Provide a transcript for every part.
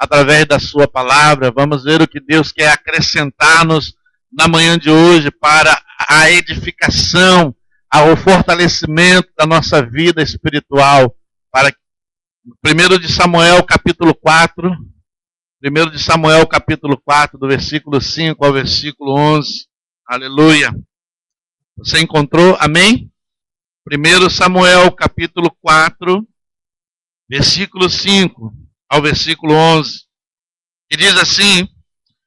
através da sua palavra. Vamos ver o que Deus quer acrescentar-nos na manhã de hoje para a edificação, ao fortalecimento da nossa vida espiritual. Para 1 de Samuel, capítulo 4, 1 de Samuel, capítulo 4, do versículo 5 ao versículo 11. Aleluia. Você encontrou? Amém? 1 Samuel, capítulo 4, versículo 5 ao versículo 11. Que diz assim: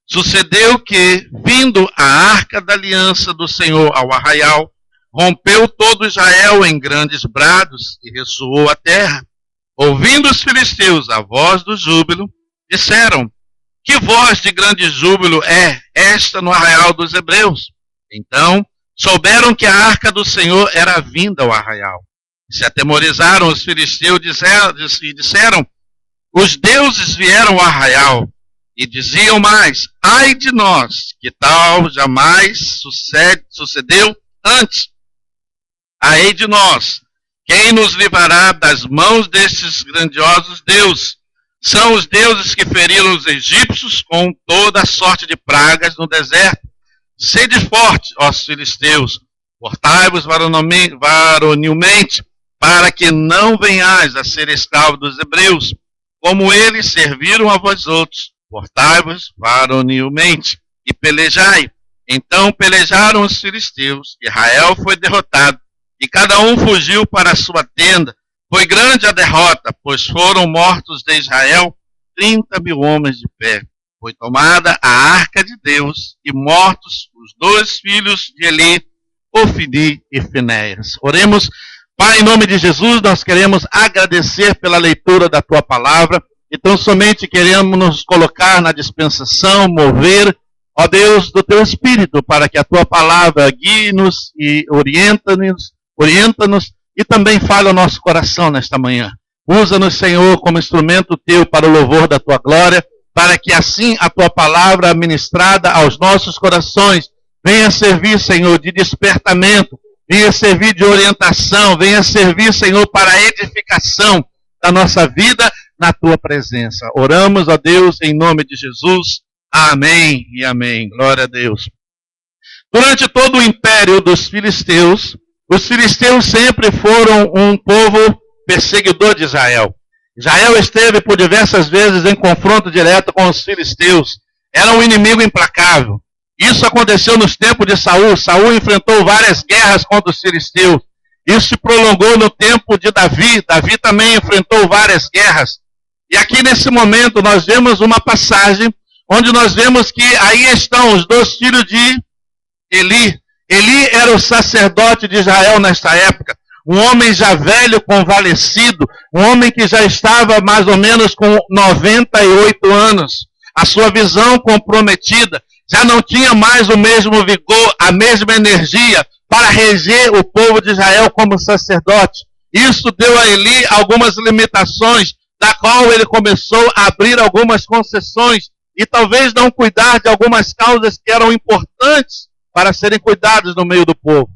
sucedeu que, vindo a arca da aliança do Senhor ao arraial, rompeu todo Israel em grandes brados e ressoou a terra. Ouvindo os filisteus a voz do júbilo, disseram: que voz de grande júbilo é esta no arraial dos hebreus? Então souberam que a arca do Senhor era vinda ao arraial. Se atemorizaram os filisteus e disseram: os deuses vieram ao arraial. E diziam mais: ai de nós, que tal jamais sucedeu antes. Ai de nós, quem nos livrará das mãos destes grandiosos deuses? São os deuses que feriram os egípcios com toda a sorte de pragas no deserto. Sede forte, ó filisteus, portai-vos varonilmente, para que não venhais a ser escravos dos hebreus, como eles serviram a vós outros. Portai-vos varonilmente e pelejai. Então pelejaram os filisteus, Israel foi derrotado, e cada um fugiu para a sua tenda. Foi grande a derrota, pois foram mortos de Israel 30.000 homens de pé. Foi tomada a arca de Deus, e mortos os 2 filhos de Eli, Ofni e Finéias. Oremos. Pai, em nome de Jesus, nós queremos agradecer pela leitura da Tua palavra, e tão somente queremos nos colocar na dispensação, mover, ó Deus, do Teu Espírito, para que a Tua palavra guie-nos e orienta-nos, e também fale ao nosso coração nesta manhã. Usa-nos, Senhor, como instrumento Teu para o louvor da Tua glória, para que assim a Tua palavra ministrada aos nossos corações venha servir, Senhor, de despertamento, venha servir de orientação, venha servir, Senhor, para a edificação da nossa vida na Tua presença. Oramos a Deus em nome de Jesus. Amém e amém. Glória a Deus. Durante todo o império dos filisteus, os filisteus sempre foram um povo perseguidor de Israel. Israel esteve por diversas vezes em confronto direto com os filisteus. Era um inimigo implacável. Isso aconteceu nos tempos de Saul. Saul enfrentou várias guerras contra os filisteus. Isso se prolongou no tempo de Davi. Davi também enfrentou várias guerras. E aqui nesse momento nós vemos uma passagem onde nós vemos que aí estão os 2 filhos de Eli. Eli era o sacerdote de Israel nesta época. Um homem já velho, convalescido, um homem que já estava mais ou menos com 98 anos. A sua visão comprometida, já não tinha mais o mesmo vigor, a mesma energia para reger o povo de Israel como sacerdote. Isso deu a Eli algumas limitações, da qual ele começou a abrir algumas concessões e talvez não cuidar de algumas causas que eram importantes para serem cuidadas no meio do povo.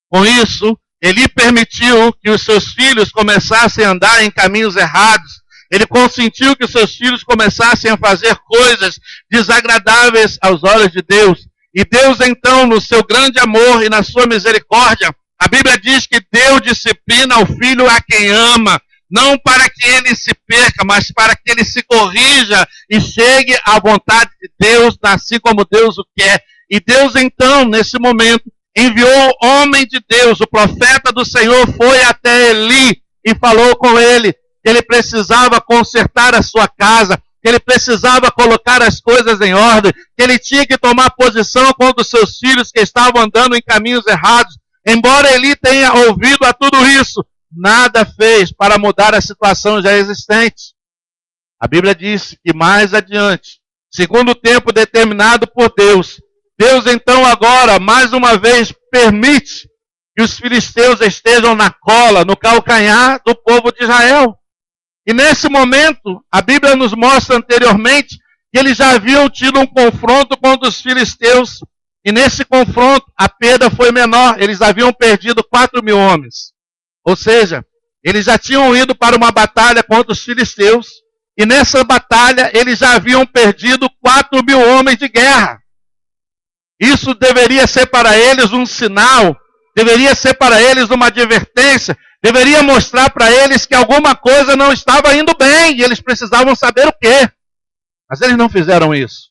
Com isso, Eli permitiu que os seus filhos começassem a andar em caminhos errados. Ele consentiu que os seus filhos começassem a fazer coisas desagradáveis aos olhos de Deus. E Deus, então, no seu grande amor e na sua misericórdia, a Bíblia diz que Deus disciplina o filho a quem ama, não para que ele se perca, mas para que ele se corrija e chegue à vontade de Deus, assim como Deus o quer. E Deus, então, nesse momento, enviou o homem de Deus, o profeta do Senhor, foi até Eli e falou com ele que ele precisava consertar a sua casa, que ele precisava colocar as coisas em ordem, que ele tinha que tomar posição contra os seus filhos que estavam andando em caminhos errados. Embora Eli tenha ouvido a tudo isso, nada fez para mudar a situação já existente. A Bíblia diz que mais adiante, segundo o tempo determinado por Deus, Deus então agora, mais uma vez, permite que os filisteus estejam na cola, no calcanhar do povo de Israel. E nesse momento, a Bíblia nos mostra anteriormente que eles já haviam tido um confronto contra os filisteus. E nesse confronto, a perda foi menor. Eles haviam perdido 4.000 homens. Ou seja, eles já tinham ido para uma batalha contra os filisteus. E nessa batalha eles já haviam perdido 4.000 homens de guerra. Isso deveria ser para eles um sinal, deveria ser para eles uma advertência, deveria mostrar para eles que alguma coisa não estava indo bem e eles precisavam saber o quê. Mas eles não fizeram isso.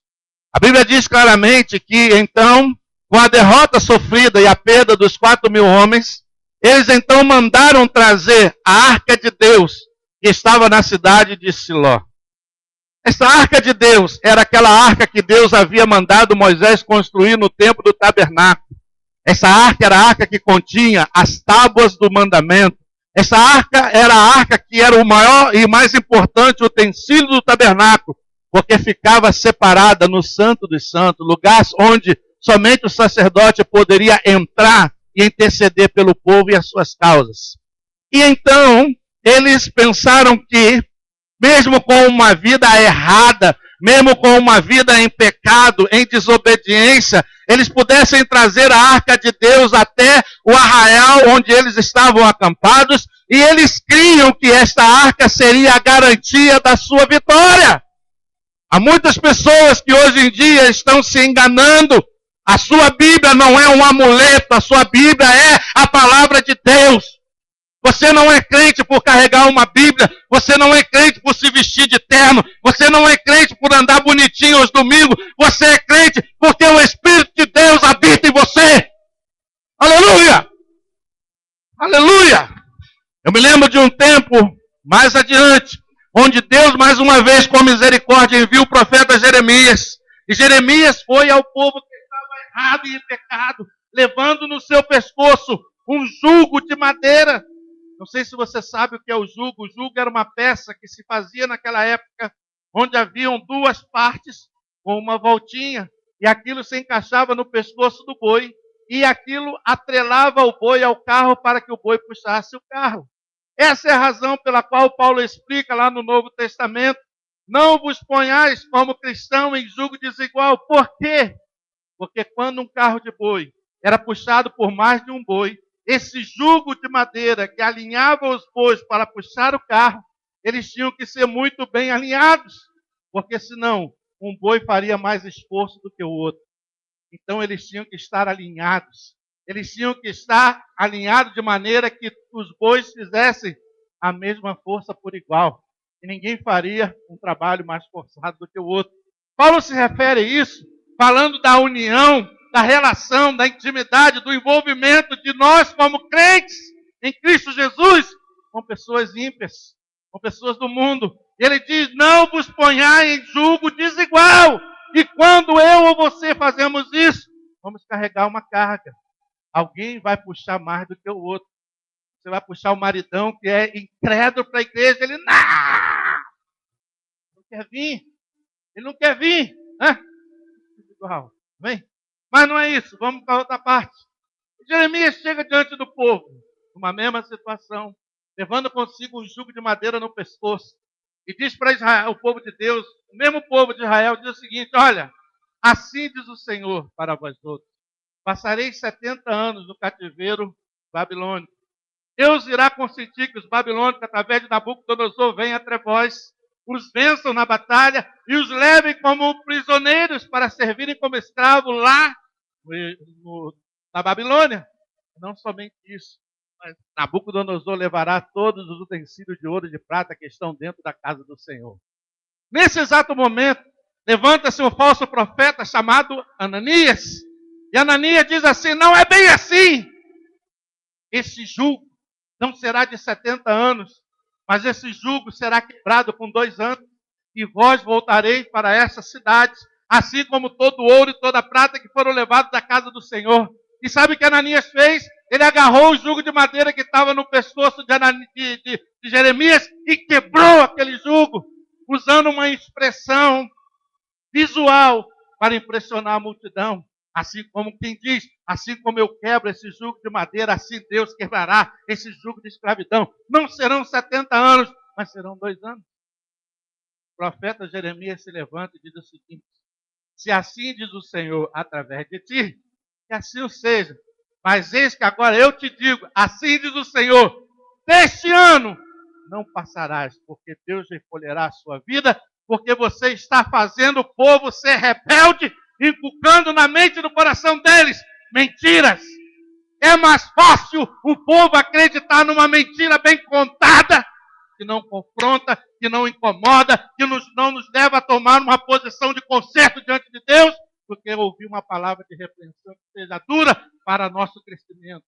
A Bíblia diz claramente que então, com a derrota sofrida e a perda dos 4.000 homens, eles então mandaram trazer a arca de Deus que estava na cidade de Siló. Essa arca de Deus era aquela arca que Deus havia mandado Moisés construir no templo do tabernáculo. Essa arca era a arca que continha as tábuas do mandamento. Essa arca era a arca que era o maior e mais importante utensílio do tabernáculo, porque ficava separada no Santo dos Santos, lugar onde somente o sacerdote poderia entrar e interceder pelo povo e as suas causas. E então, eles pensaram que, mesmo com uma vida errada, mesmo com uma vida em pecado, em desobediência, eles pudessem trazer a arca de Deus até o arraial onde eles estavam acampados, e eles criam que esta arca seria a garantia da sua vitória. Há muitas pessoas que hoje em dia estão se enganando. A sua Bíblia não é um amuleto, a sua Bíblia é a palavra de Deus. Você não é crente por carregar uma Bíblia, você não é crente por se vestir de terno, você não é crente por andar bonitinho aos domingos, você é crente porque o Espírito de Deus habita em você. Aleluia! Aleluia! Eu me lembro de um tempo mais adiante, onde Deus mais uma vez com misericórdia enviou o profeta Jeremias. E Jeremias foi ao povo que estava errado e em pecado, levando no seu pescoço um jugo de madeira. Não sei se você sabe o que é o jugo. O jugo era uma peça que se fazia naquela época, onde haviam duas partes com uma voltinha, e aquilo se encaixava no pescoço do boi, e aquilo atrelava o boi ao carro para que o boi puxasse o carro. Essa é a razão pela qual Paulo explica lá no Novo Testamento: não vos ponhais como cristão em jugo desigual. Por quê? Porque quando um carro de boi era puxado por mais de um boi, esse jugo de madeira que alinhava os bois para puxar o carro, eles tinham que ser muito bem alinhados, porque senão um boi faria mais esforço do que o outro. Então eles tinham que estar alinhados. Eles tinham que estar alinhados de maneira que os bois fizessem a mesma força por igual. E ninguém faria um trabalho mais forçado do que o outro. Paulo se refere a isso, falando da união, da relação, da intimidade, do envolvimento de nós como crentes em Cristo Jesus com pessoas ímpias, com pessoas do mundo. E ele diz: não vos ponhai em jugo desigual. E quando eu ou você fazemos isso, vamos carregar uma carga. Alguém vai puxar mais do que o outro. Você vai puxar o maridão que é incrédulo para a igreja. Ele não quer vir. Ele não quer vir. Né? Igual. Vem. Mas não é isso. Vamos para outra parte. Jeremias chega diante do povo, numa mesma situação, levando consigo um jugo de madeira no pescoço. E diz para Israel, o povo de Deus, o mesmo povo de Israel, diz o seguinte: olha, assim diz o Senhor para vós outros: passareis 70 anos no cativeiro babilônico. Deus irá consentir que os babilônicos, através de Nabucodonosor, venham até vós, os vençam na batalha e os levem como prisioneiros para servirem como escravos lá na Babilônia. Não somente isso, mas Nabucodonosor levará todos os utensílios de ouro e de prata que estão dentro da casa do Senhor. Nesse exato momento, levanta-se um falso profeta chamado Ananias. E Ananias diz assim: não é bem assim. Esse jugo não será de 70 anos, mas esse jugo será quebrado com 2 anos, e vós voltareis para essas cidades, assim como todo o ouro e toda a prata que foram levados da casa do Senhor. E sabe o que Ananias fez? Ele agarrou o jugo de madeira que estava no pescoço de Jeremias e quebrou aquele jugo, usando uma expressão visual para impressionar a multidão. Assim como quem diz: assim como eu quebro esse jugo de madeira, assim Deus quebrará esse jugo de escravidão. Não serão 70 anos, mas serão 2 anos. O profeta Jeremias se levanta e diz o seguinte: se assim diz o Senhor através de ti, que assim o seja. Mas eis que agora eu te digo: assim diz o Senhor, deste ano não passarás, porque Deus recolherá a sua vida, porque você está fazendo o povo ser rebelde, inculcando na mente e no coração deles mentiras. É mais fácil o povo acreditar numa mentira bem contada, que não confronta, que não incomoda, que não nos leva a tomar uma posição de conserto diante de Deus, do que ouvir uma palavra de repreensão que seja dura para nosso crescimento.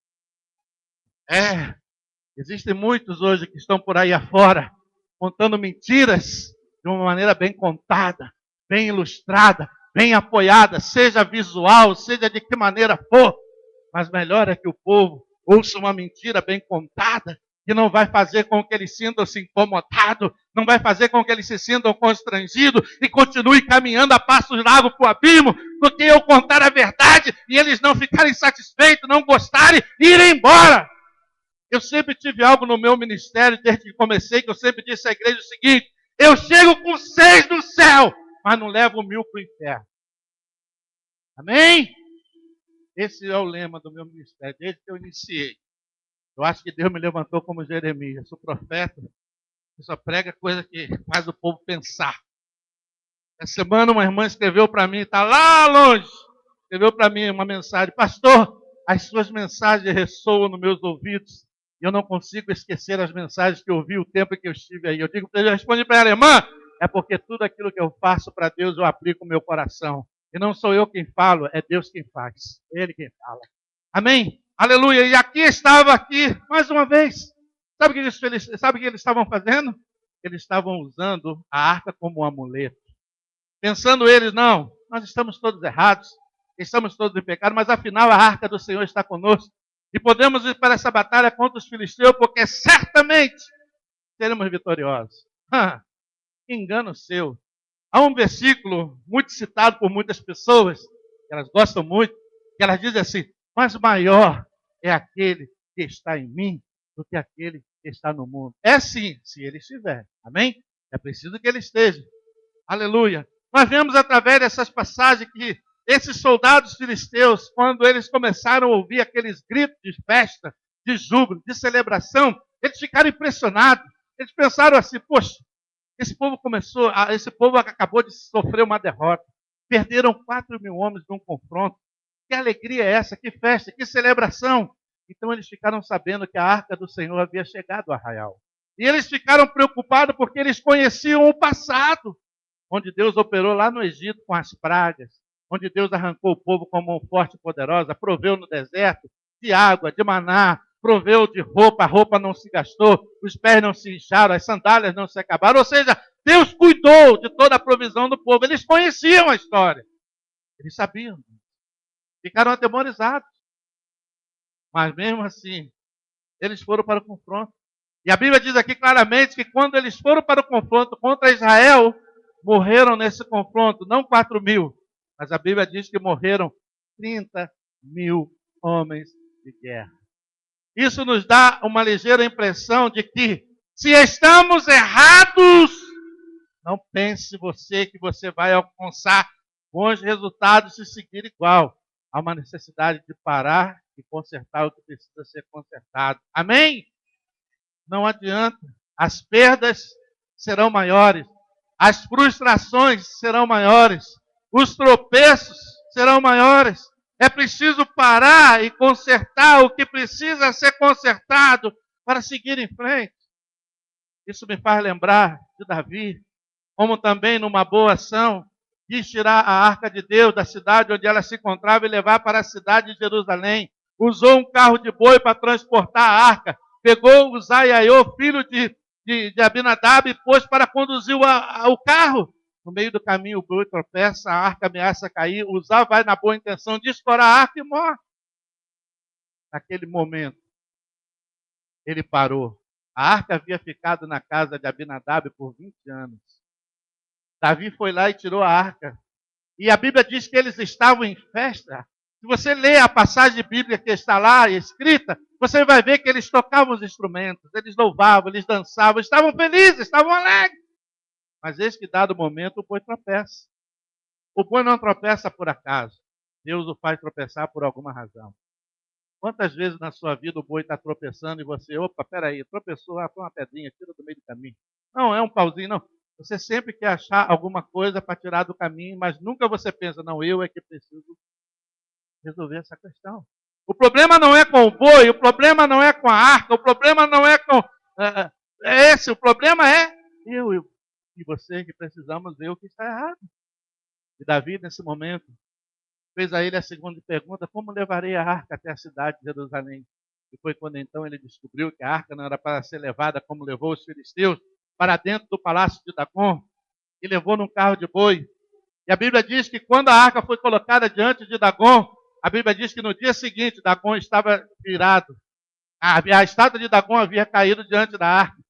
Existem muitos hoje que estão por aí afora, contando mentiras de uma maneira bem contada, bem ilustrada, bem apoiada, seja visual, seja de que maneira for. Mas melhor é que o povo ouça uma mentira bem contada, que não vai fazer com que eles sintam-se incomodados, não vai fazer com que eles se sintam constrangidos e continue caminhando a passos largos para o abismo, do que eu contar a verdade e eles não ficarem satisfeitos, não gostarem e irem embora. Eu sempre tive algo no meu ministério, desde que comecei, que eu sempre disse à igreja o seguinte: eu chego com 6 no céu, mas não levo 1000 para o inferno. Amém? Esse é o lema do meu ministério, desde que eu iniciei. Eu acho que Deus me levantou como Jeremias, sou profeta, que só prega coisa que faz o povo pensar. Essa semana uma irmã escreveu para mim, está lá longe, escreveu para mim uma mensagem: pastor, as suas mensagens ressoam nos meus ouvidos, e eu não consigo esquecer as mensagens que eu ouvi o tempo em que eu estive aí. Eu respondi para ela: irmã, é porque tudo aquilo que eu faço para Deus eu aplico o meu coração. E não sou eu quem falo, é Deus quem faz. É Ele quem fala. Amém? Aleluia. E aqui estava mais uma vez. Sabe o que eles estavam fazendo? Eles estavam usando a arca como um amuleto. Pensando eles, não, nós estamos todos errados, estamos todos em pecado, mas afinal a arca do Senhor está conosco. E podemos ir para essa batalha contra os filisteus, porque certamente seremos vitoriosos. Engano seu. Há um versículo muito citado por muitas pessoas, que elas gostam muito, que elas dizem assim: mas maior é aquele que está em mim do que aquele que está no mundo. É sim, se ele estiver. Amém? É preciso que ele esteja. Aleluia. Nós vemos através dessas passagens que esses soldados filisteus, quando eles começaram a ouvir aqueles gritos de festa, de júbilo, de celebração, eles ficaram impressionados. Eles pensaram assim: poxa, esse povo acabou de sofrer uma derrota. Perderam 4.000 homens num confronto. Que alegria é essa? Que festa, que celebração. Então eles ficaram sabendo que a arca do Senhor havia chegado a Arraial. E eles ficaram preocupados porque eles conheciam o passado, onde Deus operou lá no Egito com as pragas, onde Deus arrancou o povo com mão forte e poderosa, proveu no deserto de água, de maná, proveu de roupa, a roupa não se gastou, os pés não se incharam, as sandálias não se acabaram. Ou seja, Deus cuidou de toda a provisão do povo. Eles conheciam a história. Eles sabiam. Ficaram atemorizados. Mas mesmo assim, eles foram para o confronto. E a Bíblia diz aqui claramente que quando eles foram para o confronto contra Israel, morreram nesse confronto, não 4.000, mas a Bíblia diz que morreram 30.000 homens de guerra. Isso nos dá uma ligeira impressão de que, se estamos errados, não pense você que você vai alcançar bons resultados se seguir igual. Há uma necessidade de parar e consertar o que precisa ser consertado. Amém? Não adianta. As perdas serão maiores. As frustrações serão maiores. Os tropeços serão maiores. É preciso parar e consertar o que precisa ser consertado para seguir em frente. Isso me faz lembrar de Davi, como também numa boa ação, quis tirar a arca de Deus da cidade onde ela se encontrava e levar para a cidade de Jerusalém. Usou um carro de boi para transportar a arca. Pegou Uzaiaiô, filho de Abinadab, e pôs para conduzir o carro. No meio do caminho, o boi tropeça, a arca ameaça cair. Uzá vai na boa intenção de escorar a arca e morre. Naquele momento, ele parou. A arca havia ficado na casa de Abinadab por 20 anos. Davi foi lá e tirou a arca. E a Bíblia diz que eles estavam em festa. Se você ler a passagem bíblica que está lá escrita, você vai ver que eles tocavam os instrumentos, eles louvavam, eles dançavam, estavam felizes, estavam alegres. Mas eis que, dado momento, o boi tropeça. O boi não tropeça por acaso. Deus o faz tropeçar por alguma razão. Quantas vezes na sua vida o boi está tropeçando e você, opa, peraí, tropeçou, põe uma pedrinha, tira do meio do caminho. Não, é um pauzinho, não. Você sempre quer achar alguma coisa para tirar do caminho, mas nunca você pensa, não, eu é que preciso resolver essa questão. O problema não é com o boi, o problema não é com a arca, o problema não é com... É esse, o problema é eu e você que precisamos ver o que está errado. E Davi, nesse momento, fez a ele a segunda pergunta: como levarei a arca até a cidade de Jerusalém? E foi quando então ele descobriu que a arca não era para ser levada como levou os filisteus, para dentro do palácio de Dagom, e levou num carro de boi. E a Bíblia diz que quando a arca foi colocada diante de Dagom, a Bíblia diz que no dia seguinte Dagom estava virado. A estátua de Dagom havia caído diante da arca.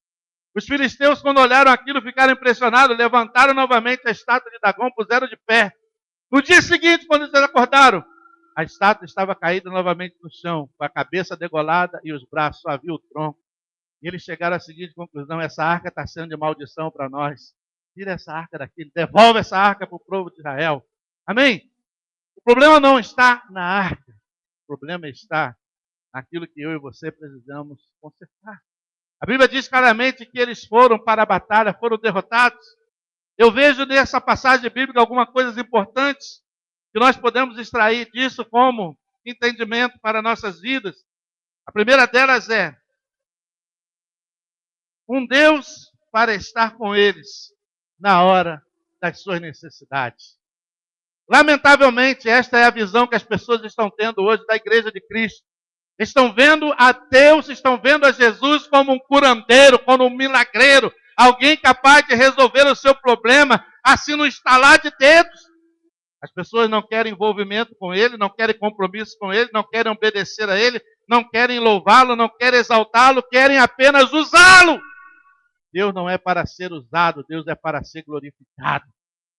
Os filisteus, quando olharam aquilo, ficaram impressionados, levantaram novamente a estátua de Dagom, puseram de pé. No dia seguinte, quando eles acordaram, a estátua estava caída novamente no chão, com a cabeça degolada e os braços, só havia o tronco. E eles chegaram à seguinte conclusão: essa arca está sendo de maldição para nós. Tira essa arca daqui, devolve essa arca para o povo de Israel. Amém? O problema não está na arca. O problema está naquilo que eu e você precisamos consertar. A Bíblia diz claramente que eles foram para a batalha, foram derrotados. Eu vejo nessa passagem bíblica algumas coisas importantes que nós podemos extrair disso como entendimento para nossas vidas. A primeira delas é um Deus para estar com eles na hora das suas necessidades. Lamentavelmente, esta é a visão que as pessoas estão tendo hoje da Igreja de Cristo. Estão vendo a Deus, estão vendo a Jesus como um curandeiro, como um milagreiro, alguém capaz de resolver o seu problema, assim no estalar de dedos. As pessoas não querem envolvimento com Ele, não querem compromisso com Ele, não querem obedecer a Ele, não querem louvá-lo, não querem exaltá-lo, querem apenas usá-lo. Deus não é para ser usado, Deus é para ser glorificado.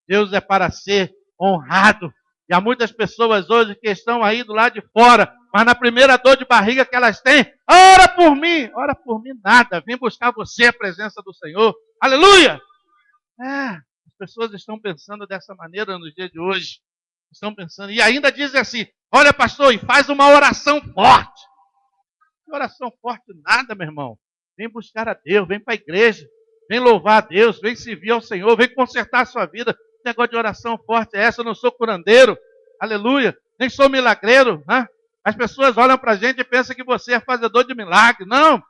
Deus é para ser honrado. E há muitas pessoas hoje que estão aí do lado de fora, mas na primeira dor de barriga que elas têm, ora por mim nada, vim buscar você, a presença do Senhor. Aleluia! As pessoas estão pensando dessa maneira nos dias de hoje. Estão pensando, e ainda dizem assim: olha, pastor, e faz uma oração forte. Oração forte nada, meu irmão. Vem buscar a Deus, vem para a igreja, vem louvar a Deus, vem servir ao Senhor, vem consertar a sua vida. Que negócio de oração forte é essa? Eu não sou curandeiro, aleluia, nem sou milagreiro. Né? As pessoas olham para a gente e pensam que você é fazedor de milagre. Não,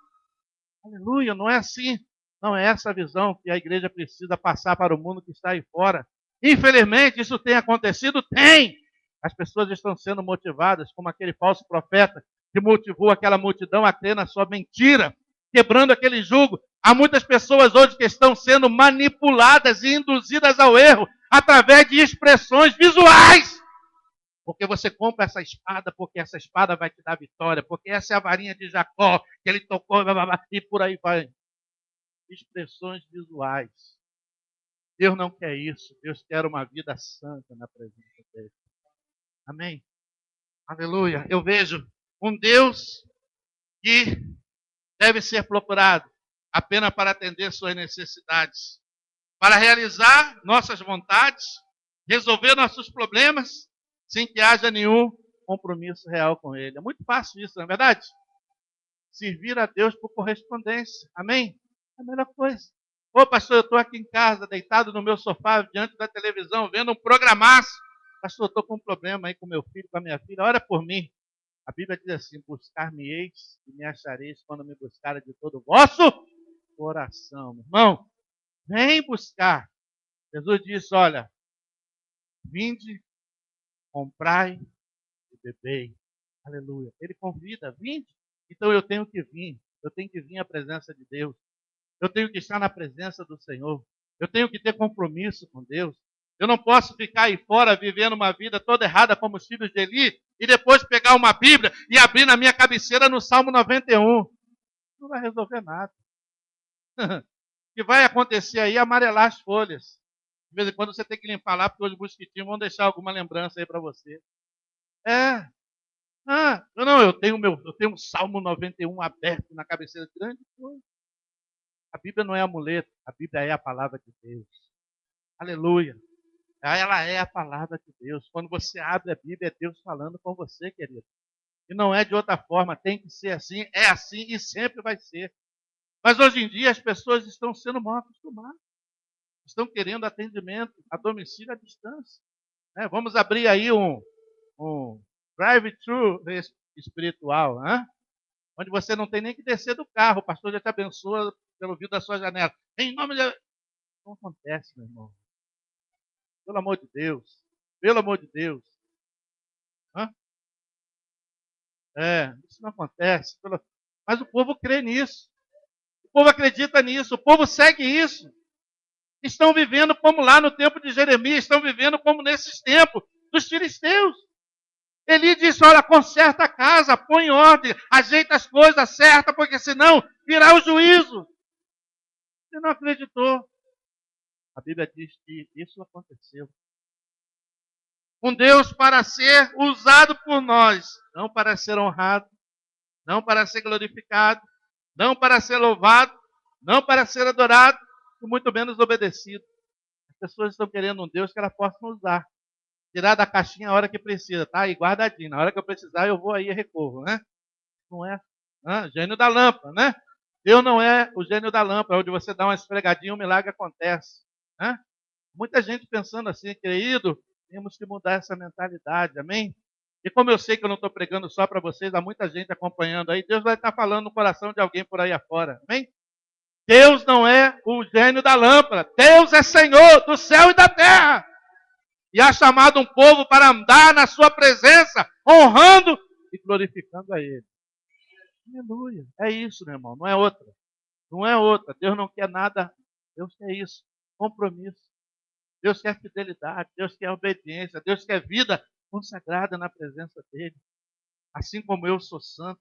aleluia, não é assim. Não é essa a visão que a igreja precisa passar para o mundo que está aí fora. Infelizmente, isso tem acontecido? Tem! As pessoas estão sendo motivadas, como aquele falso profeta que motivou aquela multidão a crer na sua mentira, quebrando aquele jugo. Há muitas pessoas hoje que estão sendo manipuladas e induzidas ao erro através de expressões visuais. Porque você compra essa espada, porque essa espada vai te dar vitória, porque essa é a varinha de Jacó, que ele tocou, e por aí vai. Expressões visuais. Deus não quer isso. Deus quer uma vida santa na presença dele. Amém? Aleluia. Eu vejo um Deus que deve ser procurado apenas para atender suas necessidades, para realizar nossas vontades, resolver nossos problemas, sem que haja nenhum compromisso real com ele. É muito fácil isso, não é verdade? Servir a Deus por correspondência. Amém? É a melhor coisa. Ô, pastor, eu estou aqui em casa, deitado no meu sofá, diante da televisão, vendo um programaço. Pastor, eu estou com um problema aí com meu filho, com a minha filha. Ora por mim. A Bíblia diz assim: buscar-me-eis e me achareis quando me buscarem de todo o vosso coração. Meu irmão, vem buscar. Jesus disse: olha, vinde, comprai e bebei. Aleluia. Ele convida, vinde. Então eu tenho que vir. Eu tenho que vir à presença de Deus. Eu tenho que estar na presença do Senhor. Eu tenho que ter compromisso com Deus. Eu não posso ficar aí fora vivendo uma vida toda errada como os filhos de Eli e depois pegar uma Bíblia e abrir na minha cabeceira no Salmo 91. Não vai resolver nada. O que vai acontecer aí é amarelar as folhas. De vez em quando você tem que limpar lá, porque os mosquitinhos vão deixar alguma lembrança aí para você. Eu tenho um Salmo 91 aberto na cabeceira. Grande coisa. A Bíblia não é amuleto, a Bíblia é a palavra de Deus. Aleluia. Ela é a palavra de Deus. Quando você abre a Bíblia, é Deus falando com você, querido. E não é de outra forma, tem que ser assim, é assim e sempre vai ser. Mas hoje em dia as pessoas estão sendo mal acostumadas. Estão querendo atendimento a domicílio à distância. Né? Vamos abrir aí um drive-thru espiritual, né? Onde você não tem nem que descer do carro. O pastor já te abençoa pelo vidro da sua janela. Em nome de... Não acontece, meu irmão. Pelo amor de Deus. Pelo amor de Deus. Hã? Isso não acontece. Mas o povo crê nisso. O povo acredita nisso. O povo segue isso. Estão vivendo como lá no tempo de Jeremias. Estão vivendo como nesses tempos dos filisteus. Eli disse, olha, conserta a casa, põe em ordem, ajeita as coisas, acerta, porque senão virá o juízo. Você não acreditou. A Bíblia diz que isso aconteceu. Um Deus para ser usado por nós, não para ser honrado, não para ser glorificado, não para ser louvado, não para ser adorado, e muito menos obedecido. As pessoas estão querendo um Deus que elas possam usar. Tirar da caixinha a hora que precisa, tá aí guardadinho. Na hora que eu precisar, eu vou aí e recorro, né? Não é? Gênio da lâmpada, né? Deus não é o gênio da lâmpada, onde você dá uma esfregadinha e um milagre acontece. Né? Muita gente pensando assim, querido, temos que mudar essa mentalidade, amém? E como eu sei que eu não estou pregando só para vocês, há muita gente acompanhando aí, Deus vai estar falando no coração de alguém por aí afora, amém? Deus não é o gênio da lâmpada, Deus é Senhor do céu e da terra. E há chamado um povo para andar na sua presença, honrando e glorificando a Ele. Aleluia. É isso, meu irmão, não é outra. Não é outra. Deus não quer nada. Deus quer isso. Compromisso. Deus quer fidelidade. Deus quer obediência. Deus quer vida consagrada na presença dEle. Assim como eu sou santo.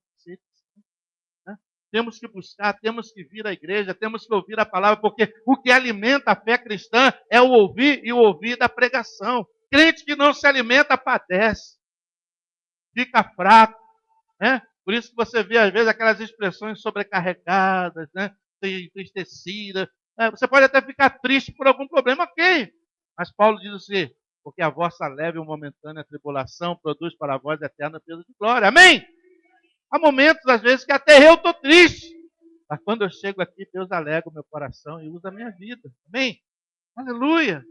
Né? Temos que buscar, temos que vir à igreja, temos que ouvir a palavra, porque o que alimenta a fé cristã é o ouvir e o ouvir da pregação. Crente que não se alimenta padece, fica fraco, né? Por isso que você vê às vezes aquelas expressões sobrecarregadas, né? Entristecidas. Você pode até ficar triste por algum problema, ok. Mas Paulo diz assim, porque a vossa leve e momentânea tribulação produz para vós eterno peso de glória. Amém? Há momentos, às vezes, que até eu estou triste. Mas quando eu chego aqui, Deus alegra o meu coração e usa a minha vida. Amém? Aleluia.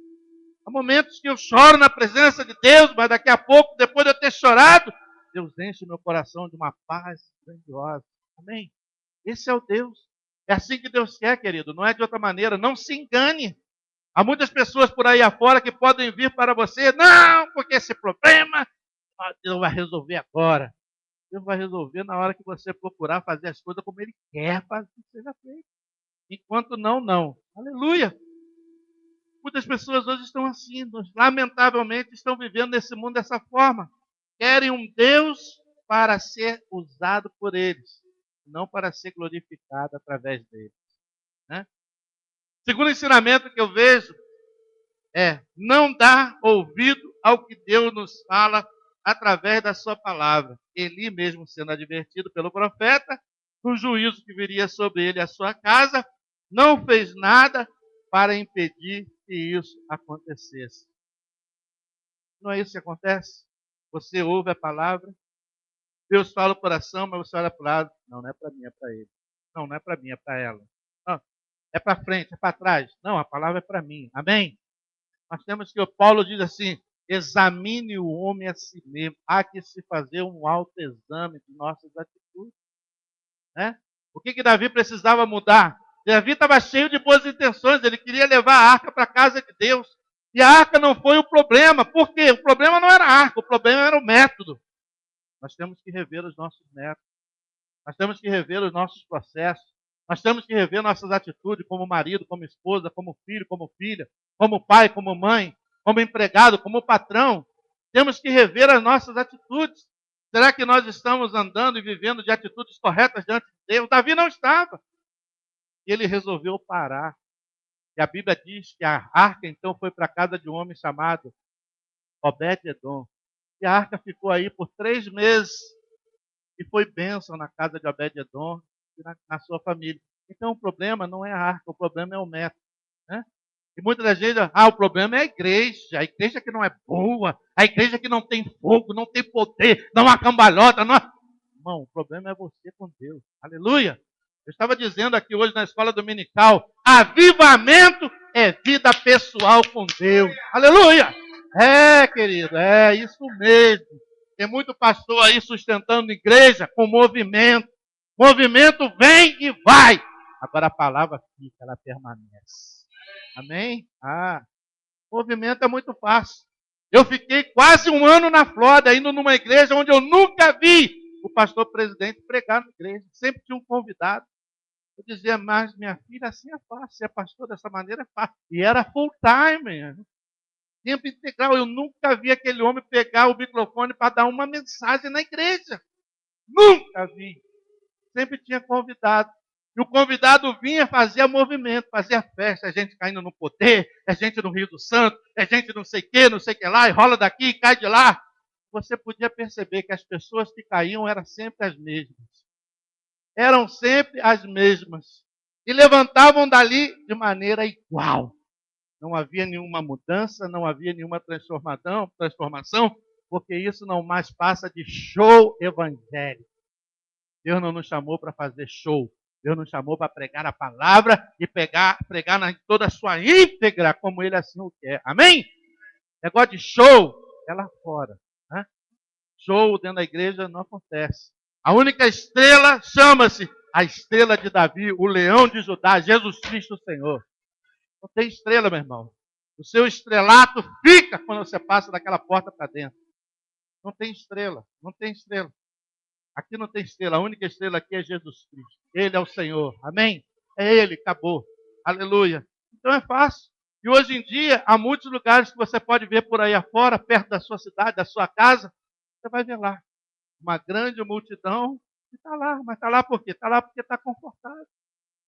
Há momentos que eu choro na presença de Deus, mas daqui a pouco, depois de eu ter chorado, Deus enche o meu coração de uma paz grandiosa. Amém? Esse é o Deus. É assim que Deus quer, querido. Não é de outra maneira. Não se engane. Há muitas pessoas por aí afora que podem vir para você. Não, porque esse problema Deus vai resolver agora. Deus vai resolver na hora que você procurar fazer as coisas como Ele quer fazer que seja feito. Enquanto não, não. Aleluia. Muitas pessoas hoje estão assim, lamentavelmente estão vivendo nesse mundo dessa forma. Querem um Deus para ser usado por eles, não para ser glorificado através deles. Né? Segundo ensinamento que eu vejo é não dar ouvido ao que Deus nos fala através da sua palavra. Eli mesmo sendo advertido pelo profeta, do juízo que viria sobre ele e a sua casa, não fez nada para impedir que isso acontecesse. Não é isso que acontece? Você ouve a palavra, Deus fala o coração, mas você olha para o lado. Não, não é para mim, é para ele. Não, não é para mim, é para ela. Não, é para frente, é para trás. Não, a palavra é para mim. Amém? Nós temos que, o Paulo diz assim, examine o homem a si mesmo. Há que se fazer um autoexame de nossas atitudes. Né? O que Davi precisava mudar? Davi estava cheio de boas intenções, ele queria levar a arca para a casa de Deus. E a arca não foi o problema. Por quê? O problema não era a arca, o problema era o método. Nós temos que rever os nossos métodos. Nós temos que rever os nossos processos. Nós temos que rever nossas atitudes como marido, como esposa, como filho, como filha, como pai, como mãe, como empregado, como patrão. Temos que rever as nossas atitudes. Será que nós estamos andando e vivendo de atitudes corretas diante de Deus? Davi não estava. E ele resolveu parar. E a Bíblia diz que a arca então foi para a casa de um homem chamado Obed-edom. E a arca ficou aí por 3 meses. E foi bênção na casa de Obed-edom e na sua família. Então o problema não é a arca, o problema é o método. Né? E muitas das vezes, o problema é a igreja que não é boa, a igreja que não tem fogo, não tem poder, não há cambalhota. Não há... irmão, o problema é você com Deus. Aleluia! Eu estava dizendo aqui hoje na escola dominical, avivamento é vida pessoal com Deus. Aleluia! É, querido, é isso mesmo. Tem muito pastor aí sustentando igreja com movimento. Movimento vem e vai. Agora a palavra fica, ela permanece. Amém? Movimento é muito fácil. Eu fiquei quase um ano na Flórida, indo numa igreja onde eu nunca vi o pastor presidente pregar na igreja. Sempre tinha um convidado. Eu dizia, mas minha filha, assim é fácil. Ser pastor dessa maneira é fácil. E era full time. Tempo integral. Eu nunca vi aquele homem pegar o microfone para dar uma mensagem na igreja. Nunca vi. Sempre tinha convidado. E o convidado vinha, fazia movimento, fazia festa. A gente caindo no poder, a gente no Rio do Santo, a gente não sei o que lá, e rola daqui, cai de lá. Você podia perceber que as pessoas que caíam eram sempre as mesmas. Eram sempre as mesmas. E levantavam dali de maneira igual. Não havia nenhuma mudança, não havia nenhuma transformação, porque isso não mais passa de show evangélico. Deus não nos chamou para fazer show. Deus nos chamou para pregar a palavra e pregar em toda a sua íntegra, como Ele assim o quer. Amém? Negócio de show é lá fora. Né? Show dentro da igreja não acontece. A única estrela chama-se a estrela de Davi, o leão de Judá, Jesus Cristo Senhor. Não tem estrela, meu irmão. O seu estrelato fica quando você passa daquela porta para dentro. Não tem estrela, não tem estrela. Aqui não tem estrela, a única estrela aqui é Jesus Cristo. Ele é o Senhor, amém? É Ele, acabou. Aleluia. Então é fácil. E hoje em dia, há muitos lugares que você pode ver por aí afora, perto da sua cidade, da sua casa, você vai ver lá. Uma grande multidão que está lá. Mas está lá por quê? Está lá porque está confortável.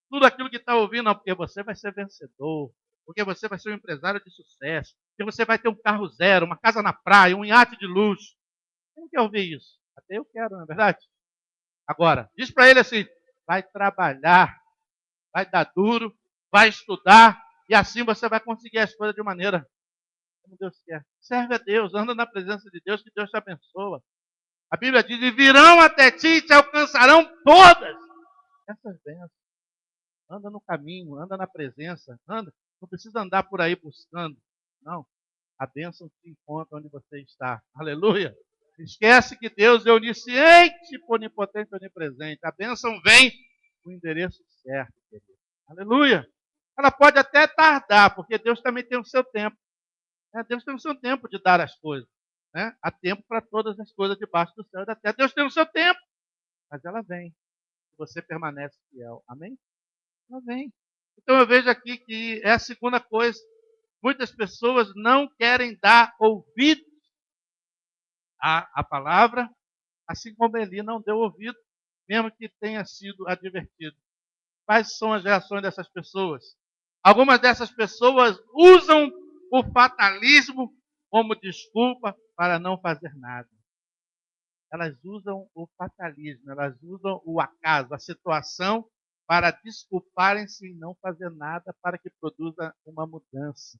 Tudo aquilo que está ouvindo, não, porque você vai ser vencedor, porque você vai ser um empresário de sucesso, porque você vai ter um carro zero, uma casa na praia, um iate de luxo. Quem quer ouvir isso? Até eu quero, não é verdade? Agora, diz para ele assim, vai trabalhar, vai dar duro, vai estudar, e assim você vai conseguir as coisas de maneira como Deus quer. Serve a Deus, anda na presença de Deus, que Deus te abençoa. A Bíblia diz, e virão até ti e te alcançarão todas essas bênçãos. Anda no caminho, anda na presença, anda. Não precisa andar por aí buscando. Não. A bênção te encontra onde você está. Aleluia. Esquece que Deus é onisciente, onipotente, onipresente. A bênção vem no endereço certo, querido. Aleluia. Ela pode até tardar, porque Deus também tem o seu tempo. Deus tem o seu tempo de dar as coisas. Há tempo para todas as coisas debaixo do céu e da terra. Deus tem o seu tempo. Mas ela vem. Você permanece fiel. Amém? Ela vem. Então eu vejo aqui que é a segunda coisa. Muitas pessoas não querem dar ouvido à palavra, assim como Eli não deu ouvido, mesmo que tenha sido advertido. Quais são as reações dessas pessoas? Algumas dessas pessoas usam o fatalismo como desculpa para não fazer nada. Elas usam o fatalismo, elas usam o acaso, a situação, para desculparem-se em não fazer nada para que produza uma mudança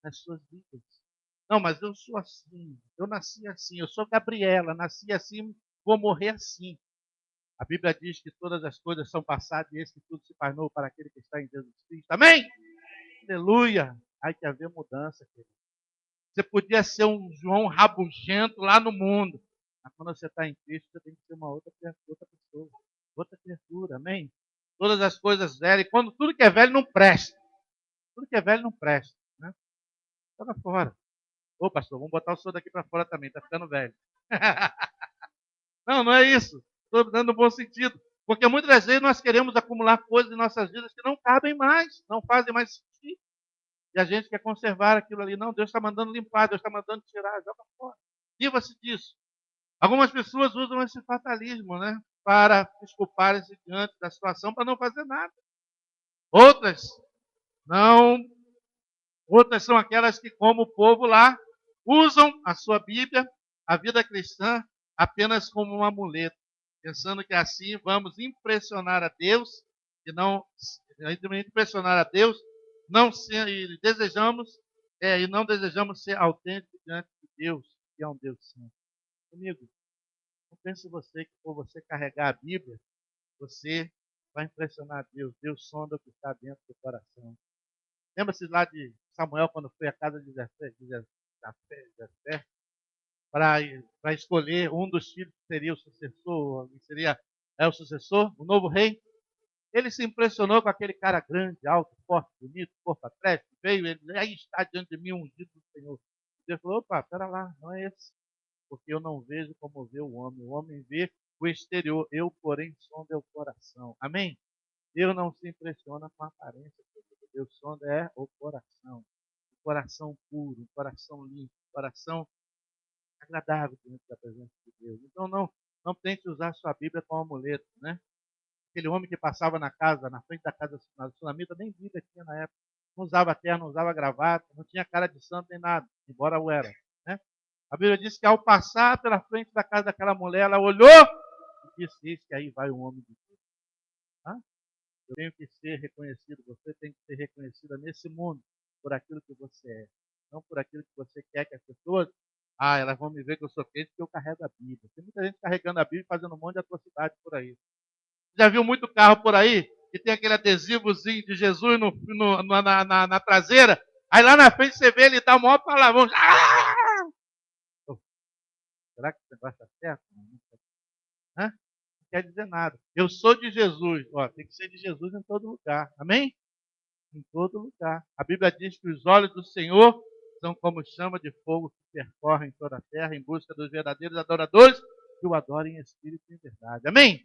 nas suas vidas. Não, mas eu sou assim, eu nasci assim, eu sou Gabriela, nasci assim, vou morrer assim. A Bíblia diz que todas as coisas são passadas e esse tudo se faz novo para aquele que está em Jesus Cristo. Amém? Aleluia! Há que haver mudança, querido. Você podia ser um João rabugento lá no mundo, mas quando você está em Cristo, você tem que ser uma outra pessoa, outra criatura. Amém? Todas as coisas velhas, e quando tudo que é velho não presta. Tudo que é velho não presta. Né? Joga fora. Ô, pastor, vamos botar o senhor daqui para fora também, está ficando velho. Não é isso. Estou dando no bom sentido. Porque muitas das vezes nós queremos acumular coisas em nossas vidas que não cabem mais, não fazem mais sentido. E a gente quer conservar aquilo ali. Não, Deus está mandando limpar, Deus está mandando tirar, joga fora. Viva-se disso. Algumas pessoas usam esse fatalismo, né? Para desculparem-se diante da situação, para não fazer nada. Outras não. Outras são aquelas que, como o povo lá, usam a sua Bíblia, a vida cristã, apenas como um amuleto, pensando que assim vamos impressionar a Deus e não impressionar a Deus, não ser, e não desejamos ser autênticos diante de Deus, que é um Deus santo. Comigo, Não pense você que por você carregar a Bíblia, você vai impressionar Deus. Deus sonda o que está dentro do coração. Lembra-se lá de Samuel, quando foi à casa de Jessé, para escolher um dos filhos que seria o sucessor, o sucessor, o novo rei. Ele se impressionou com aquele cara grande, alto, forte, bonito, corpo atlético, veio, ele, aí está diante de mim um ungido do Senhor. Deus falou, opa, pera lá, não é esse. Porque eu não vejo como vê o homem vê o exterior, eu, porém, sondo o coração. Amém? Deus não se impressiona com a aparência, Deus sonda é o coração puro, o coração limpo, o coração agradável diante da presença de Deus. Então não tente usar sua Bíblia como amuleto, né? Aquele homem que passava na frente da casa da Sunamita, nem Bíblia tinha na época. Não usava terno, não usava gravata, não tinha cara de santo nem nada, embora o era. Né? A Bíblia diz que ao passar pela frente da casa daquela mulher, ela olhou e disse, eis que aí vai o homem de Deus. Tá? Eu tenho que ser reconhecido, você tem que ser reconhecida nesse mundo por aquilo que você é. Não por aquilo que você quer que as pessoas, elas vão me ver que eu sou crente porque eu carrego a Bíblia. Tem muita gente carregando a Bíblia e fazendo um monte de atrocidade por aí. Já viu muito carro por aí que tem aquele adesivozinho de Jesus na traseira? Aí lá na frente você vê ele dá o maior palavrão. Será que esse negócio está certo? Não quer dizer nada. Eu sou de Jesus. Tem que ser de Jesus em todo lugar. Amém? Em todo lugar. A Bíblia diz que os olhos do Senhor são como chama de fogo que percorrem toda a terra em busca dos verdadeiros adoradores que o adorem em espírito e em verdade. Amém?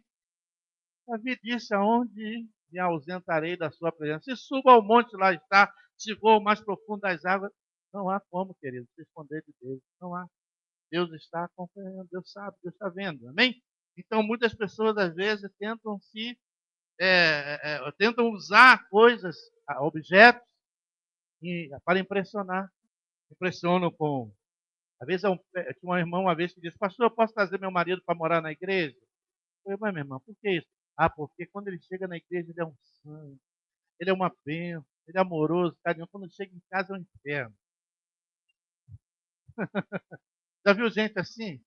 Davi disse, aonde me ausentarei da sua presença? Se suba ao monte, lá está. Se vou ao mais profundo das águas, não há como, querido, se esconder de Deus. Não há. Deus está acompanhando, Deus sabe, Deus está vendo. Amém? Então, muitas pessoas, às vezes, tentam usar coisas, objetos, para impressionar. Impressionam com... Às vezes, eu tinha uma irmã uma vez que disse, pastor, eu posso trazer meu marido para morar na igreja? Eu falei, mas minha irmã, por que isso? Porque quando ele chega na igreja, ele é um santo, ele é uma bênção, ele é amoroso, carinhoso. Quando chega em casa, é um inferno. Já viu gente assim?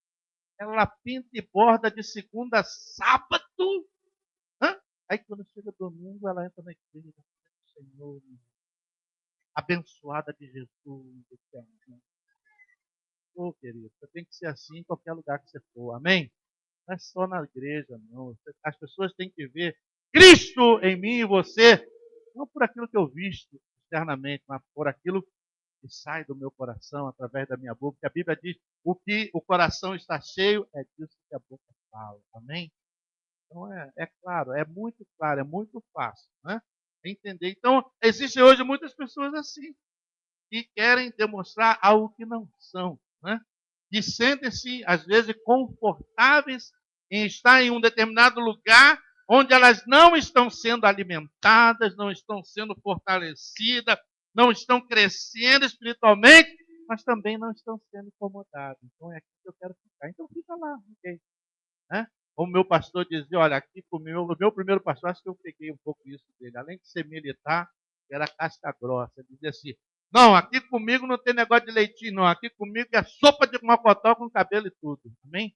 Ela pinta e borda de segunda a sábado. Aí quando chega domingo, ela entra na igreja. Senhor, abençoada de Jesus. Querido, você tem que ser assim em qualquer lugar que você for. Amém? Não é só na igreja, não. As pessoas têm que ver Cristo em mim e você. Não por aquilo que eu visto externamente, mas por aquilo que sai do meu coração, através da minha boca. Porque a Bíblia diz, o que o coração está cheio, é disso que a boca fala. Amém? Então, claro, é muito fácil, né? Entender. Então, existem hoje muitas pessoas assim, que querem demonstrar algo que não são, né? Que sentem-se, às vezes, confortáveis em estar em um determinado lugar onde elas não estão sendo alimentadas, não estão sendo fortalecidas, não estão crescendo espiritualmente, mas também não estão sendo incomodadas. Então é aqui que eu quero ficar. Então fica lá, ok? Né? Como o meu pastor dizia, olha, aqui comigo, o meu primeiro pastor, acho que eu peguei um pouco isso dele, além de ser militar, era casca grossa. Ele dizia assim, não, aqui comigo não tem negócio de leitinho, não. Aqui comigo é sopa de mocotó com cabelo e tudo. Amém?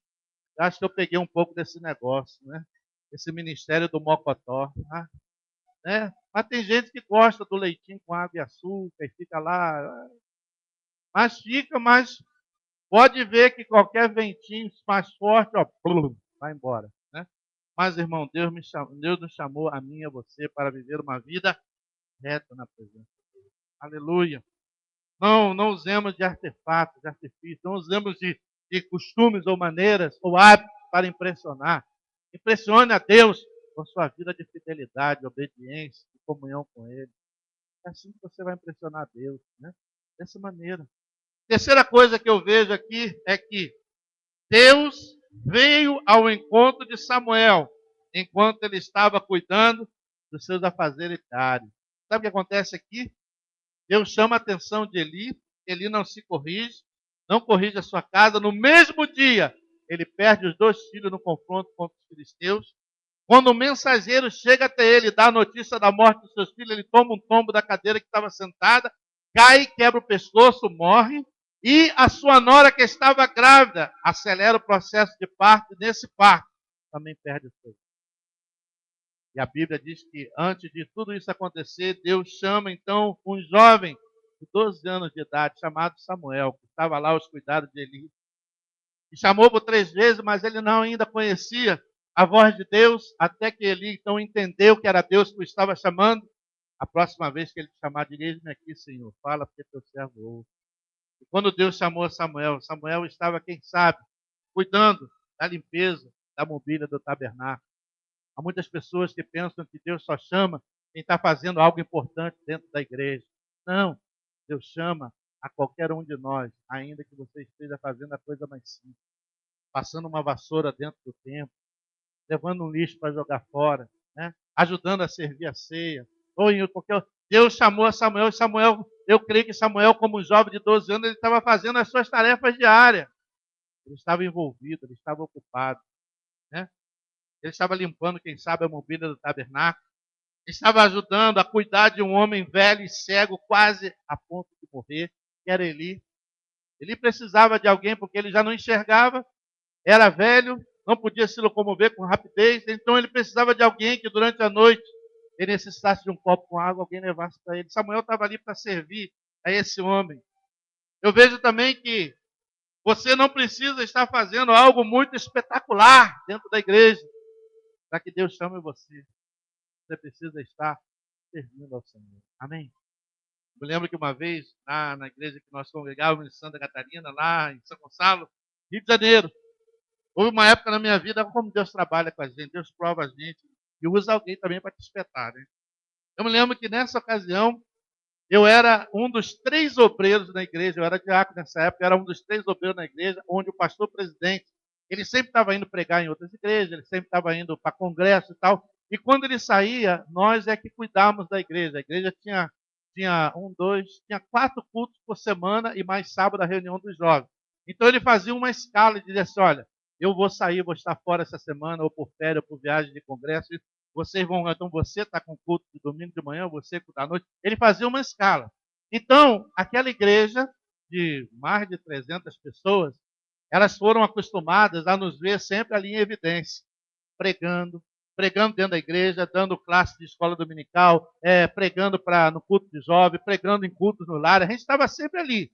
Eu acho que eu peguei um pouco desse negócio, né? Esse ministério do mocotó. Né? Mas tem gente que gosta do leitinho com água e açúcar e fica lá. Mas pode ver que qualquer ventinho mais forte, vai embora. Né? Mas, irmão, Deus nos chamou a mim e a você para viver uma vida reta na presença de Deus. Aleluia. Não usemos de artefatos, de artifícios, não usemos de costumes ou maneiras ou hábitos para impressionar. Impressione a Deus com sua vida de fidelidade, obediência, de comunhão com Ele. É assim que você vai impressionar a Deus, né? Dessa maneira. Terceira coisa que eu vejo aqui é que Deus veio ao encontro de Samuel enquanto ele estava cuidando dos seus afazeres diários. Sabe o que acontece aqui? Deus chama a atenção de Eli, Eli não se corrige, não corrige a sua casa. No mesmo dia, ele perde os 2 filhos no confronto contra os filisteus. Quando o mensageiro chega até ele e dá a notícia da morte dos seus filhos, ele toma um tombo da cadeira que estava sentada, cai, quebra o pescoço, morre. E a sua nora que estava grávida, acelera o processo de parto, e nesse parto também perde o filho. E a Bíblia diz que antes de tudo isso acontecer, Deus chama então um jovem de 12 anos de idade, chamado Samuel, que estava lá aos cuidados de Eli. E chamou por 3 vezes, mas ele não ainda conhecia a voz de Deus, até que Eli então entendeu que era Deus que o estava chamando. A próxima vez que ele te chamar, diga: eis-me aqui, Senhor, fala, porque teu servo ouve. E quando Deus chamou Samuel, Samuel estava, quem sabe, cuidando da limpeza da mobília do tabernáculo. Há muitas pessoas que pensam que Deus só chama quem está fazendo algo importante dentro da igreja. Não, Deus chama a qualquer um de nós, ainda que você esteja fazendo a coisa mais simples. Passando uma vassoura dentro do templo, levando um lixo para jogar fora, né? Ajudando a servir a ceia. Ou em qualquer... Deus chamou a Samuel, e Samuel, eu creio que Samuel, como um jovem de 12 anos, ele estava fazendo as suas tarefas diárias. Ele estava envolvido, ele estava ocupado, né? Ele estava limpando, quem sabe, a mobília do tabernáculo. Ele estava ajudando a cuidar de um homem velho e cego, quase a ponto de morrer, que era Eli. Ele precisava de alguém porque ele já não enxergava, era velho, não podia se locomover com rapidez, então ele precisava de alguém que durante a noite ele necessitasse de um copo com água, alguém levasse para ele. Samuel estava ali para servir a esse homem. Eu vejo também que você não precisa estar fazendo algo muito espetacular dentro da igreja para que Deus chame você. Você precisa estar servindo ao Senhor. Amém? Eu lembro que uma vez, na igreja que nós congregávamos em Santa Catarina, lá em São Gonçalo, Rio de Janeiro, houve uma época na minha vida, como Deus trabalha com a gente, Deus prova a gente e usa alguém também para te espetar, né? Eu me lembro que nessa ocasião, eu era um dos 3 obreiros na igreja, eu era diácono nessa época, eu era um dos 3 obreiros na igreja, onde o pastor presidente, ele sempre estava indo pregar em outras igrejas, ele sempre estava indo para congresso e tal, e quando ele saía, nós é que cuidávamos da igreja. A igreja tinha 4 cultos por semana e mais sábado a reunião dos jovens. Então ele fazia uma escala e dizia assim: olha, eu vou sair, vou estar fora essa semana, ou por férias, ou por viagem de congresso, vocês vão, então você está com culto de domingo de manhã, você culto à noite. Ele fazia uma escala. Então, aquela igreja de mais de 300 pessoas, elas foram acostumadas a nos ver sempre ali em evidência, pregando dentro da igreja, dando classe de escola dominical, pregando no culto de jovem, pregando em cultos no lar. A gente estava sempre ali.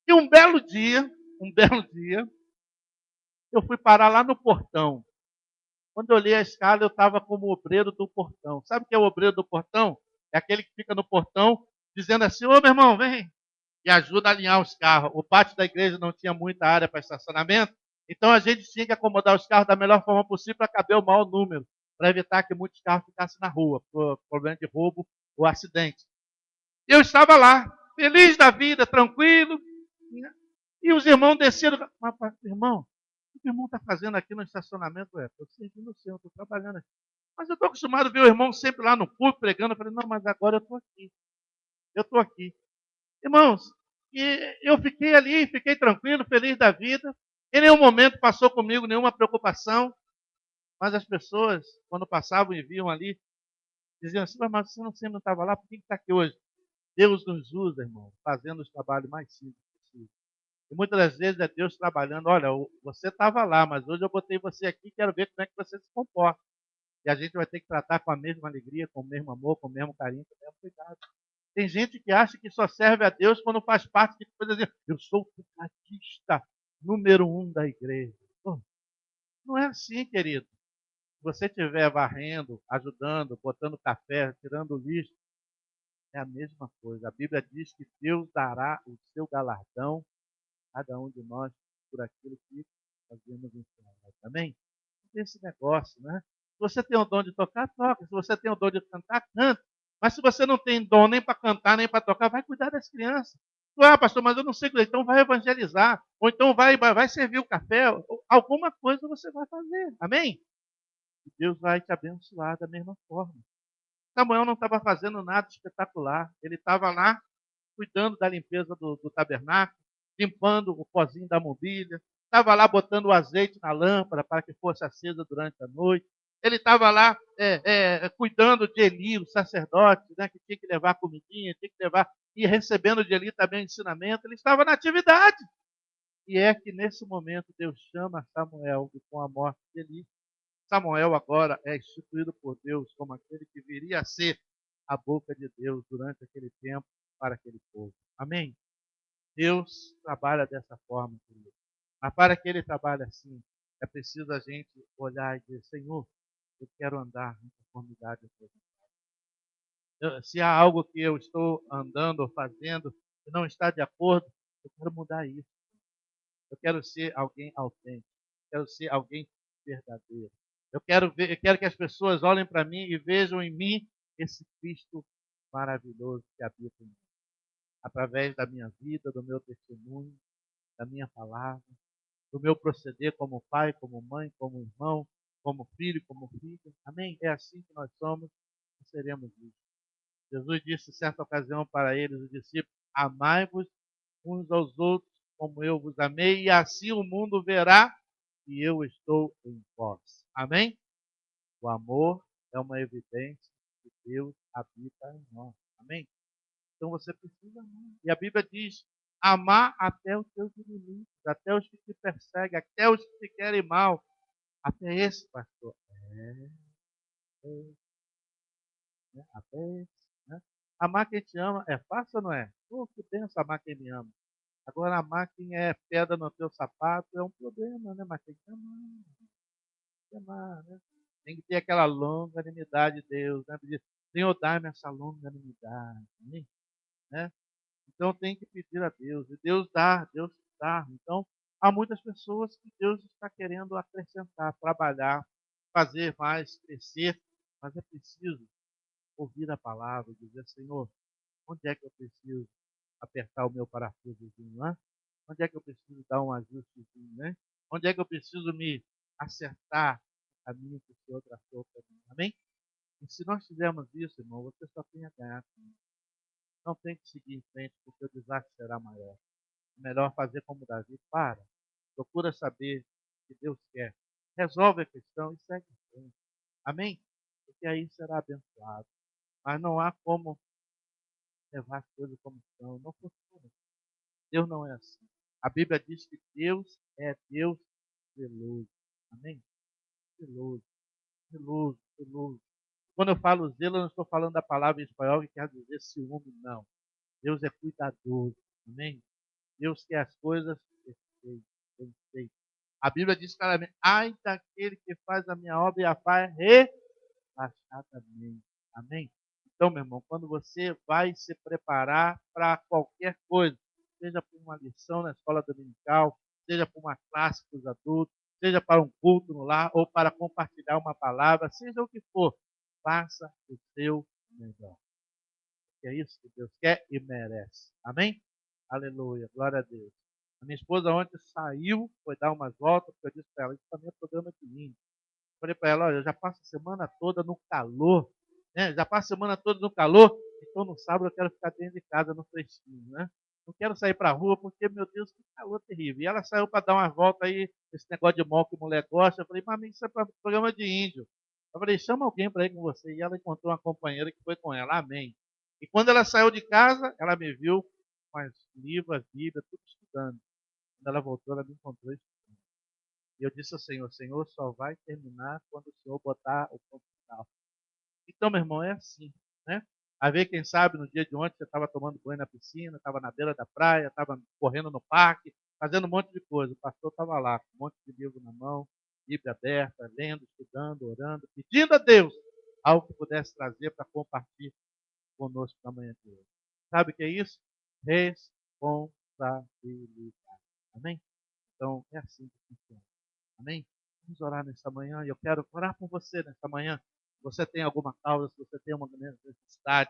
E um belo dia, eu fui parar lá no portão. Quando eu olhei a escala, eu estava como obreiro do portão. Sabe o que é o obreiro do portão? É aquele que fica no portão dizendo assim: ô meu irmão, vem, e ajuda a alinhar os carros. O pátio da igreja não tinha muita área para estacionamento, então a gente tinha que acomodar os carros da melhor forma possível para caber o maior número, para evitar que muitos carros ficassem na rua, por problema de roubo ou acidente. Eu estava lá, feliz da vida, tranquilo, e os irmãos desceram. Mas, irmão, o que o irmão está fazendo aqui no estacionamento? Estou servindo o Senhor, estou trabalhando aqui. Mas eu estou acostumado a ver o irmão sempre lá no púlpito pregando. Eu falei: não, mas agora eu estou aqui. Eu estou aqui. Irmãos, e eu fiquei ali, fiquei tranquilo, feliz da vida. Em nenhum momento passou comigo nenhuma preocupação. Mas as pessoas, quando passavam e viam ali, diziam assim: mas você sempre não estava lá, por que está aqui hoje? Deus nos usa, irmão, fazendo os trabalhos mais simples possível. E muitas das vezes é Deus trabalhando: olha, você estava lá, mas hoje eu botei você aqui, quero ver como é que você se comporta. E a gente vai ter que tratar com a mesma alegria, com o mesmo amor, com o mesmo carinho, com o mesmo cuidado. Tem gente que acha que só serve a Deus quando faz parte de coisas assim: eu sou o picadista número 1 da igreja. Não é assim, querido. Se você estiver varrendo, ajudando, botando café, tirando lixo, é a mesma coisa. A Bíblia diz que Deus dará o seu galardão a cada um de nós por aquilo que fazemos em nós. Amém? Esse negócio, né? Se você tem o dom de tocar, toca. Se você tem o dom de cantar, canta. Mas se você não tem dom nem para cantar, nem para tocar, vai cuidar das crianças. Pastor, mas eu não sei, então vai evangelizar. Ou então vai servir o café. Alguma coisa você vai fazer. Amém? E Deus vai te abençoar da mesma forma. Samuel não estava fazendo nada espetacular. Ele estava lá cuidando da limpeza do tabernáculo, limpando o pozinho da mobília, estava lá botando o azeite na lâmpada para que fosse acesa durante a noite. Ele estava lá cuidando de Eli, o sacerdote, né, que tinha que levar comidinha, tinha que levar e recebendo de ali também o ensinamento, ele estava na atividade. E é que nesse momento Deus chama Samuel e com a morte de Eli, Samuel agora é instituído por Deus como aquele que viria a ser a boca de Deus durante aquele tempo para aquele povo. Amém? Deus trabalha dessa forma, querido. Mas para que ele trabalhe assim, é preciso a gente olhar e dizer, Senhor, eu quero andar em conformidade com a tua vontade. Se há algo que eu estou andando ou fazendo que não está de acordo, eu quero mudar isso. Eu quero ser alguém autêntico. Eu quero ser alguém verdadeiro. Eu quero que as pessoas olhem para mim e vejam em mim esse Cristo maravilhoso que habita em mim. Através da minha vida, do meu testemunho, da minha palavra, do meu proceder como pai, como mãe, como irmão, como filho, como filha. Amém? É assim que nós somos e seremos isso. Jesus disse em certa ocasião para eles, os discípulos, amai-vos uns aos outros como eu vos amei, e assim o mundo verá que eu estou em vós. Amém? O amor é uma evidência que Deus habita em nós. Amém? Então você precisa amar. E a Bíblia diz, amar até os teus inimigos, até os que te perseguem, até os que te querem mal. Até esse, pastor. É, até esse. Né? Amar quem te ama é fácil ou não é? Pô, que benção amar quem me ama. Agora, amar quem é pedra no teu sapato é um problema, né? Mas tem que amar, tem que amar, né? Tem que ter aquela longanimidade de Deus, né? Pedir, Senhor, dá-me essa longanimidade, né? Então tem que pedir a Deus, e Deus dá, Deus dá. Então, há muitas pessoas que Deus está querendo acrescentar, trabalhar, fazer mais, crescer, mas é preciso ouvir a palavra, dizer, Senhor, onde é que eu preciso apertar o meu parafusozinho, né? Onde é que eu preciso dar um ajustezinho, né? Onde é que eu preciso me acertar o caminho que o Senhor traçou para mim, amém? E se nós fizermos isso, irmão, você só tem a ganhar. Não tem que seguir em frente, porque o desastre será maior. É melhor fazer como Davi, procura saber o que Deus quer. Resolve a questão e segue em frente. Amém? Porque aí será abençoado. Mas não há como levar as coisas como são. Não funciona. Deus não é assim. A Bíblia diz que Deus é Deus zeloso. Amém? Zeloso, zeloso, zeloso. Quando eu falo zelo, eu não estou falando da palavra em espanhol que quer dizer ciúme, não. Deus é cuidadoso. Amém? Deus quer as coisas perfeitas, bem feitas. A Bíblia diz claramente, ai daquele que faz a minha obra e a faz relaxadamente. Amém? Então, meu irmão, quando você vai se preparar para qualquer coisa, seja para uma lição na escola dominical, seja para uma classe para os adultos, seja para um culto no lar, ou para compartilhar uma palavra, seja o que for, faça o seu melhor. Que é isso que Deus quer e merece. Amém? Aleluia, glória a Deus. A minha esposa ontem saiu, foi dar umas voltas, porque eu disse para ela, isso também é programa de índio. Falei para ela, olha, eu já passo a semana toda no calor, né? Já passo a semana toda no calor, então no sábado eu quero ficar dentro de casa no fresquinho, né? Não quero sair para a rua porque, meu Deus, que calor terrível. E ela saiu para dar uma volta aí, esse negócio de mol que mulher gosta. Eu falei, mas isso é para programa de índio. Eu falei, chama alguém para ir com você. E ela encontrou uma companheira que foi com ela. Amém. E quando ela saiu de casa, ela me viu com as livros, a Bíblia, tudo estudando. Quando ela voltou, ela me encontrou estudando. E eu disse ao Senhor, Senhor, só vai terminar quando o Senhor botar o ponto final. Então, meu irmão, é assim, né? A ver, quem sabe, no dia de ontem você estava tomando banho na piscina, estava na beira da praia, estava correndo no parque, fazendo um monte de coisa. O pastor estava lá, com um monte de livro na mão, Bíblia aberta, lendo, estudando, orando, pedindo a Deus algo que pudesse trazer para compartilhar conosco na manhã de hoje. Sabe o que é isso? Responsabilidade. Amém? Então, é assim que funciona. Amém? Vamos orar nesta manhã e eu quero orar por você nesta manhã. Se você tem alguma causa, se você tem uma necessidade,